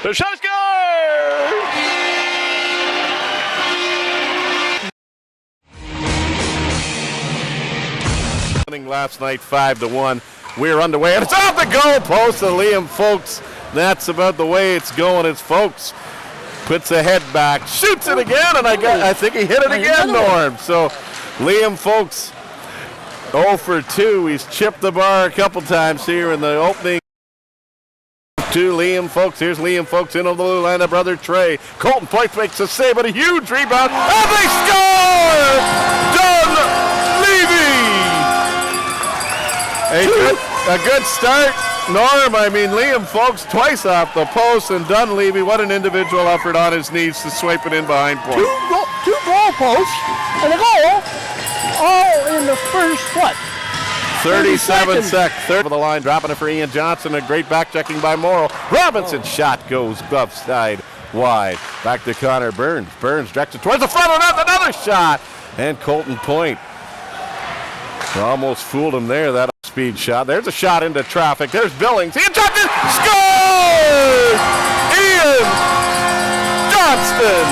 The shot is good! Last night 5-1. We're underway, and it's off the goal post of Liam Folks. That's about the way it's going. It's Folks puts a head back, shoots it again, and I think he hit it again, Norm. So Liam Folks 0 for 2. He's chipped the bar a couple times here in the opening. To Liam Folks. Here's Liam Folks in on the blue line of brother Trey. Carleton Place makes a save, but a huge rebound, and they score! Dunleavy! A good start, Norm. I mean, Liam Folks twice off the post, and Dunleavy, what an individual effort on his knees to swipe it in behind point. Two goal posts and a goal, all in the first, 37 seconds. Third for the line, dropping it for Ian Johnson. A great back checking by Moreau. Robinson shot goes upside wide. Back to Connor Burns. Burns directed towards the front of the net. Another shot. And Carleton Point almost fooled him there. That speed shot. There's a shot into traffic. There's Billings. Ian Johnson scores! Ian Johnston.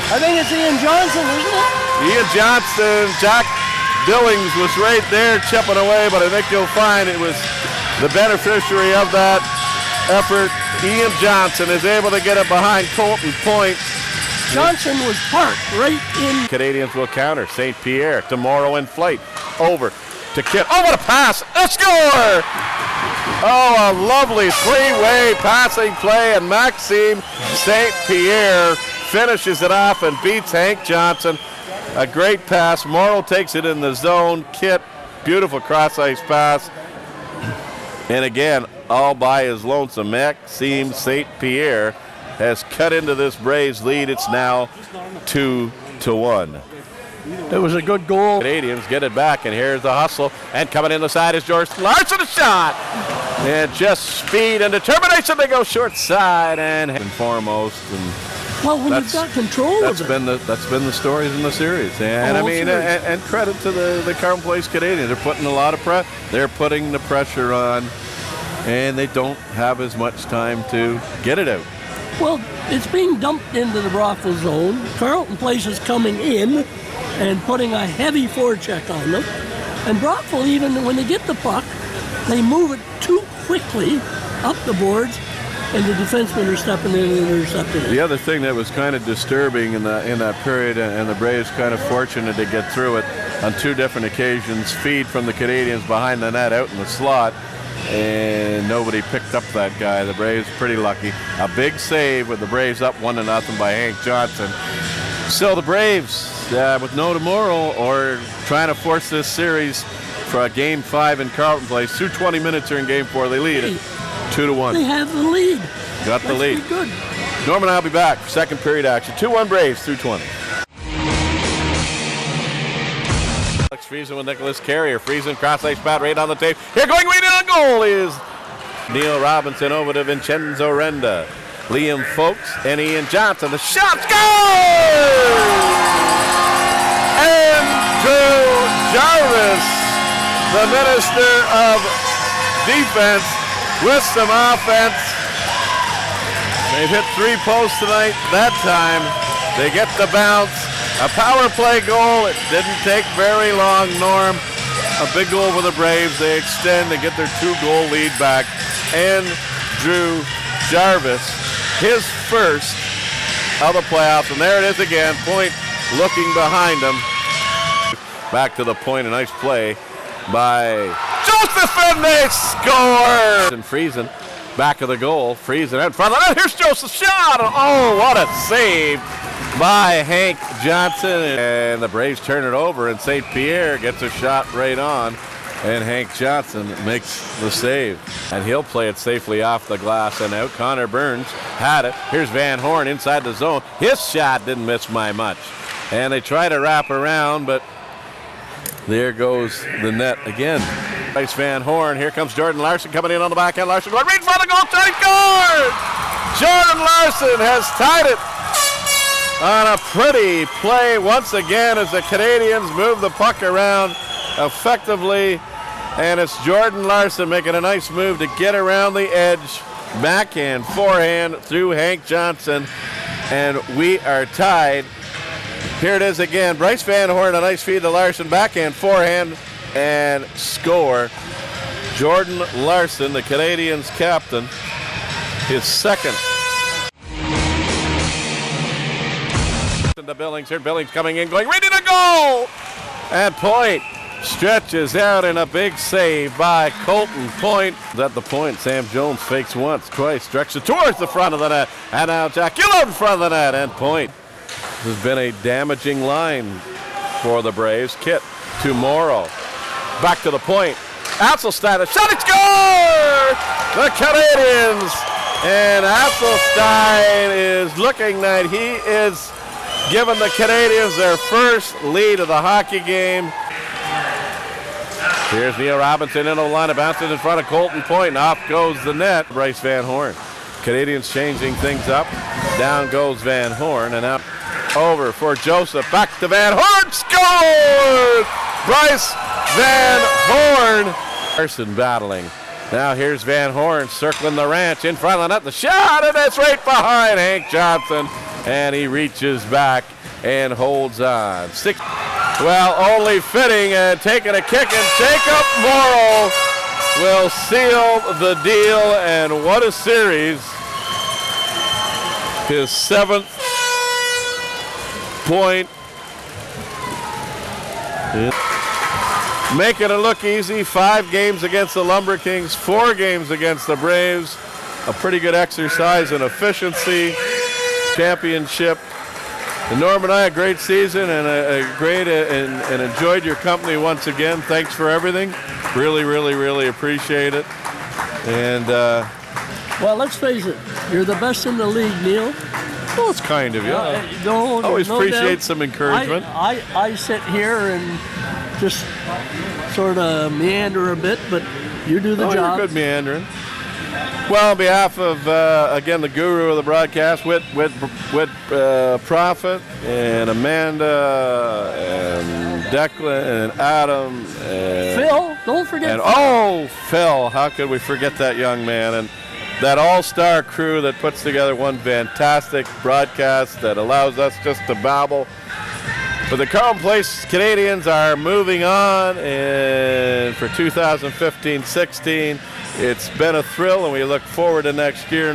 I think it's Ian Johnson, isn't it? Ian Johnston. Jack Billings was right there chipping away, but I think you'll find it was the beneficiary of that effort. Ian Johnson is able to get it behind Carleton Point. Johnson was parked right in. Canadians will counter. StPierre to Moreau in flight. Over to Kitt. Oh, what a pass! A score! Oh, a lovely three-way passing play, and Maxime StPierre finishes it off and beats Hank Johnson. A great pass. Moreau takes it in the zone. Kitt, beautiful cross-ice pass. And again, all by his lonesome. Maxime StPierre has cut into this Braves lead. It's now 2-1. It was a good goal. Canadians get it back, and here's the hustle. And coming in the side is George Larson, a shot. And just speed and determination. They go short side and foremost. And well, when you've got control of it. That's been the stories in the series, and I mean, and credit to the Carleton Place Canadians. They're putting a lot of pressure. They're putting the pressure on, and they don't have as much time to get it out. Well, it's being dumped into the Brockville zone. Carleton Place is coming in and putting a heavy forecheck on them, and Brockville, even when they get the puck, they move it too quickly up the boards. And the defensemen are stepping in and intercepting it. The other thing that was kind of disturbing in that period, and the Braves kind of fortunate to get through it on two different occasions, feed from the Canadians behind the net out in the slot, and nobody picked up that guy. The Braves pretty lucky. A big save with the Braves up 1-0 by Hank Johnson. So the Braves, with no tomorrow, or trying to force this series for a Game 5 in Carleton Place. 2:20 minutes here in Game 4. They lead it 2-1. They have the lead. Got the lead. Pretty good. Norman and I'll be back for second period action. 2-1 Braves through 20. Alex Friesen with Nicholas Carrier. Friesen cross-ice bat right on the tape. Here going right in on goal is Neil Robinson over to Vincenzo Renda. Liam Folks and Ian Johnson. The shot scores! Andrew Jarvis, the minister of defense, with some offense. They've hit 3 posts tonight. That time they get the bounce. A power play goal. It didn't take very long, Norm. A big goal for the Braves. They extend. They get their 2-goal lead back. Andrew Jarvis, his first of the playoffs. And there it is again. Point looking behind him. Back to the point. A nice play by Joseph, and they score! And Friesen, back of the goal. Friesen in front of it. Here's Joseph's shot! Oh, what a save by Hank Johnson. And the Braves turn it over, and StPierre gets a shot right on. And Hank Johnson makes the save. And he'll play it safely off the glass and out. Connor Burns had it. Here's VanHorn inside the zone. His shot didn't miss by much. And they try to wrap around, but there goes the net again. Bryce VanHorn. Here comes Jordan Larson coming in on the backhand. Larson going right in front of the goal. He scored! Jordan Larson has tied it on a pretty play once again as the Canadians move the puck around effectively. And it's Jordan Larson making a nice move to get around the edge backhand, forehand through Hank Johnson, and we are tied. Here it is again. Bryce VanHorn, a nice feed to Larson, backhand, forehand, and score. Jordan Larson, the Canadians captain, his second. To Billings. Here Billings coming in, going ready to go! And Point stretches out in a big save by Colton Point. At the point, Sam Jones fakes once, twice, stretches towards the front of the net. And now Jack Gillard in front of the net. And Point has been a damaging line for the Braves. Kitt to Moreau. Back to the point. Asselstine, a shot, it's score! The Canadians! And Asselstine is looking that he is giving the Canadians their first lead of the hockey game. Here's Neil Robinson in the line of bounces in front of Colton Point, and off goes the net. Bryce VanHorn. Canadians changing things up. Down goes VanHorn, and out over for Joseph. Back to VanHorn. Scored! Bryce VanHorn. Larson battling. Now here's VanHorn circling the ranch in front of the net. The shot, and it's right behind Hank Johnson. And he reaches back and holds on. Only fitting and taking a kick, and Jacob Moreau will seal the deal. And what a series. His 7th point. Making it look easy. 5 games against the Lumber Kings, 4 games against the Braves. A pretty good exercise in efficiency. Championship. And Norm and I, a great season and and enjoyed your company once again. Thanks for everything. Really, really, really appreciate it. And well, let's face it, you're the best in the league, Neil. Well, it's kind of you. Always appreciate some encouragement. I sit here and just sort of meander a bit, but you do the job. You're good meandering. Well, on behalf of, again, the guru of the broadcast, Whit Prophet, and Amanda, and Declan, and Adam, and Phil, don't forget Phil. Phil, how could we forget that young man? And that all-star crew that puts together one fantastic broadcast that allows us just to babble. But the Carleton Place Canadians are moving on, and for 2015-16, it's been a thrill, and we look forward to next year.